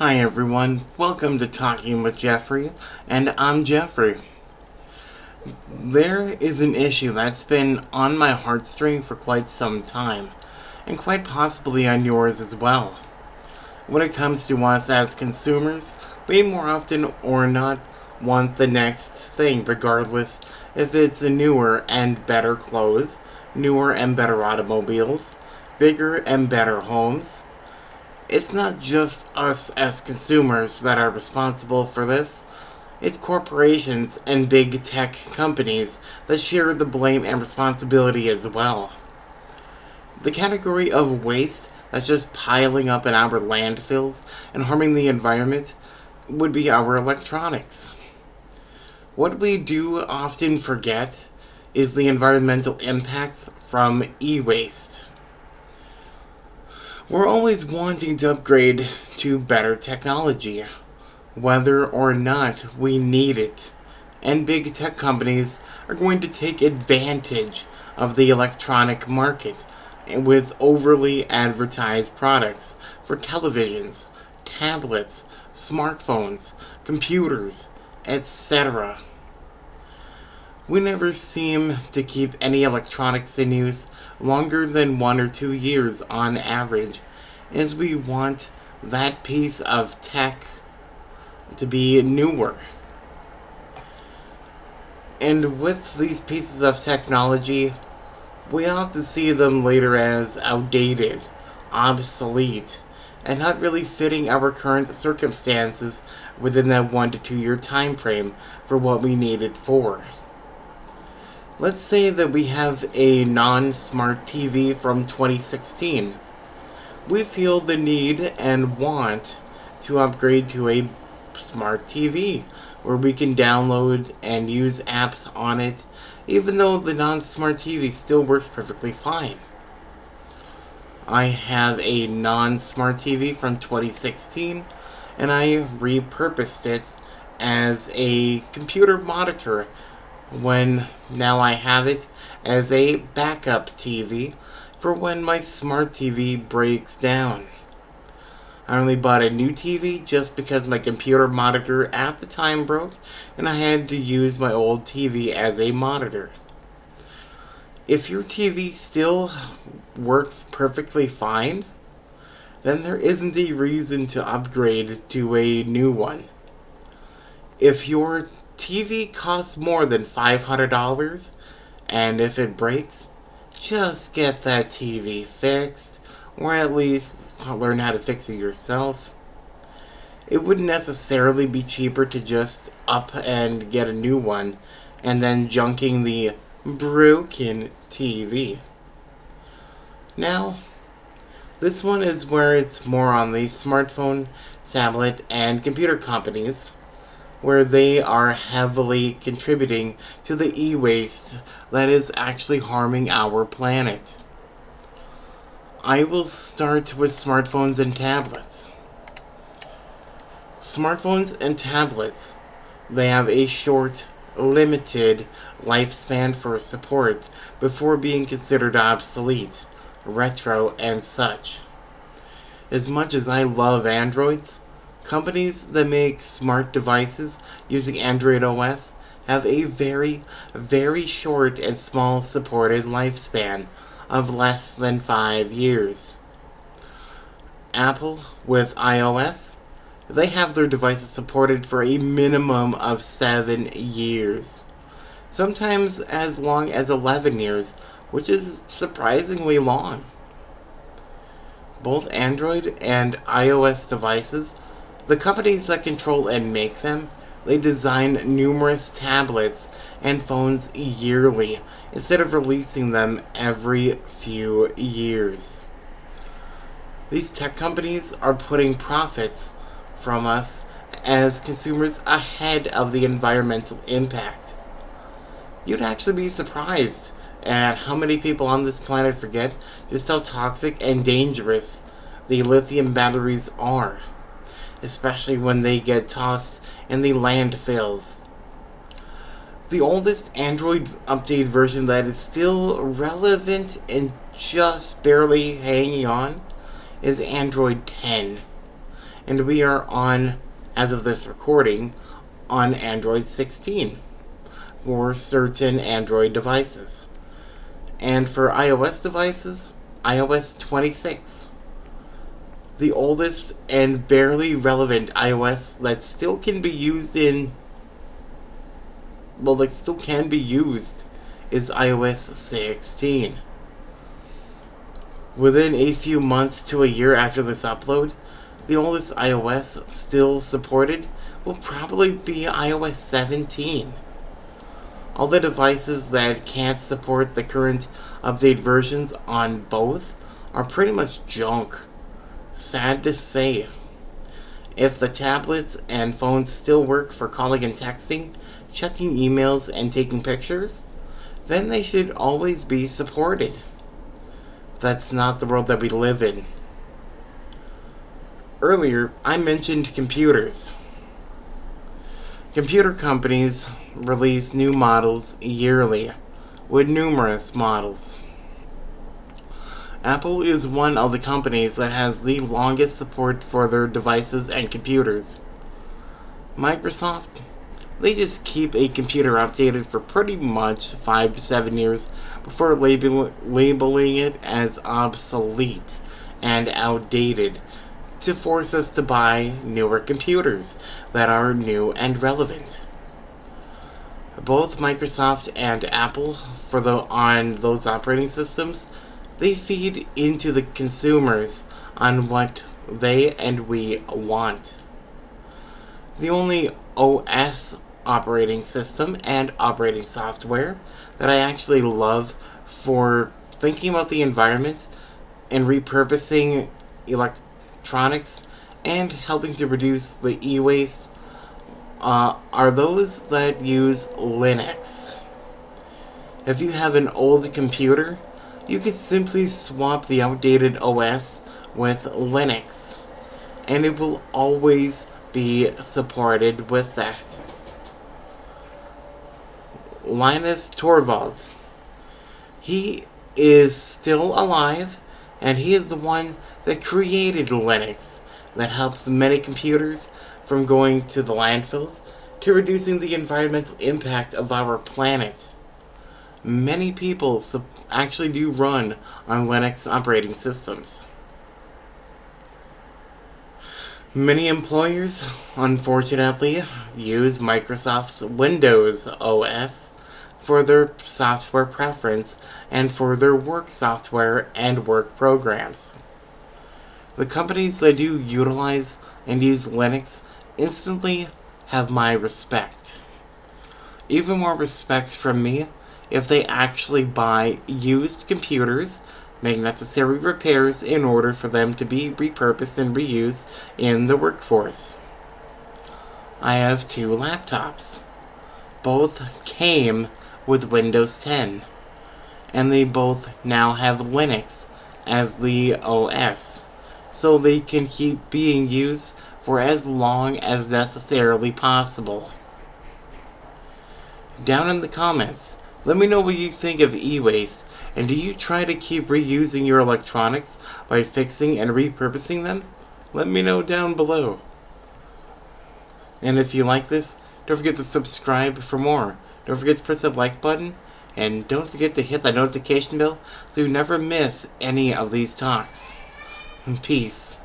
Hi everyone, welcome to Talking with Geoffrey, and I'm Geoffrey. There is an issue that's been on my heartstring for quite some time, and quite possibly on yours as well. When it comes to us as consumers, we more often or not want the next thing, regardless if it's newer and better clothes, newer and better automobiles, bigger and better homes. It's not just us as consumers that are responsible for this. It's corporations and big tech companies that share the blame and responsibility as well. The category of waste that's just piling up in our landfills and harming the environment would be our electronics. What we do often forget is the environmental impacts from e-waste. We're always wanting to upgrade to better technology, whether or not we need it. And big tech companies are going to take advantage of the electronic market with overly advertised products for televisions, tablets, smartphones, computers, etc. We never seem to keep any electronics in use longer than 1 or 2 years on average, as we want that piece of tech to be newer. And with these pieces of technology, we often see them later as outdated, obsolete, and not really fitting our current circumstances within that 1 to 2 year time frame for what we need it for. Let's say that we have a non-smart TV from 2016. We feel the need and want to upgrade to a smart TV where we can download and use apps on it, even though the non-smart TV still works perfectly fine. I have a non-smart TV from 2016 and I repurposed it as a computer monitor when now I have it as a backup TV for when my smart TV breaks down. I only bought a new TV just because my computer monitor at the time broke and I had to use my old TV as a monitor. If your TV still works perfectly fine, then there isn't a reason to upgrade to a new one. If your TV costs more than $500, and if it breaks, just get that TV fixed, or at least learn how to fix it yourself. It wouldn't necessarily be cheaper to just up and get a new one, and then junking the broken TV. Now, this one is where it's more on the smartphone, tablet, and computer companies, where they are heavily contributing to the e-waste that is actually harming our planet. I will start with smartphones and tablets. Smartphones and tablets, they have a short, limited lifespan for support before being considered obsolete, retro, and such. As much as I love Androids, companies that make smart devices using Android OS have a very, very short and small supported lifespan of less than 5 years. Apple, with iOS, they have their devices supported for a minimum of 7 years. Sometimes as long as 11 years, which is surprisingly long. Both Android and iOS devices, the companies that control and make them, they design numerous tablets and phones yearly instead of releasing them every few years. These tech companies are putting profits from us as consumers ahead of the environmental impact. You'd actually be surprised at how many people on this planet forget just how toxic and dangerous the lithium batteries are, especially when they get tossed in the landfills. The oldest Android update version that is still relevant and just barely hanging on is Android 10. and we are on, as of this recording, on Android 16 for certain Android devices. And for iOS devices, iOS 26. The oldest and barely relevant iOS that still can be used is iOS 16. Within a few months to a year after this upload, the oldest iOS still supported will probably be iOS 17. All the devices that can't support the current update versions on both are pretty much junk. Sad to say. If the tablets and phones still work for calling and texting, checking emails, and taking pictures, then they should always be supported. That's not the world that we live in. Earlier, I mentioned computers. Computer companies release new models yearly, with numerous models. Apple is one of the companies that has the longest support for their devices and computers. Microsoft, they just keep a computer updated for pretty much 5 to 7 years before labeling it as obsolete and outdated to force us to buy newer computers that are new and relevant. Both Microsoft and Apple, on those operating systems, they feed into the consumers on what they and we want. The only OS operating system and operating software that I actually love for thinking about the environment and repurposing electronics and helping to reduce the e-waste are those that use Linux. If you have an old computer, you could simply swap the outdated OS with Linux, and it will always be supported with that. Linus Torvalds, he is still alive, and he is the one that created Linux, that helps many computers from going to the landfills to reducing the environmental impact of our planet. Many people actually do run on Linux operating systems. Many employers, unfortunately, use Microsoft's Windows OS for their software preference and for their work software and work programs. The companies that do utilize and use Linux instantly have my respect. Even more respect from me if they actually buy used computers, make necessary repairs in order for them to be repurposed and reused in the workforce. I have 2 laptops. Both came with Windows 10, and they both now have Linux as the OS, so they can keep being used for as long as necessarily possible. Down in the comments, let me know what you think of e-waste, and do you try to keep reusing your electronics by fixing and repurposing them? Let me know down below. And if you like this, don't forget to subscribe for more. Don't forget to press that like button, and don't forget to hit that notification bell so you never miss any of these talks. Peace.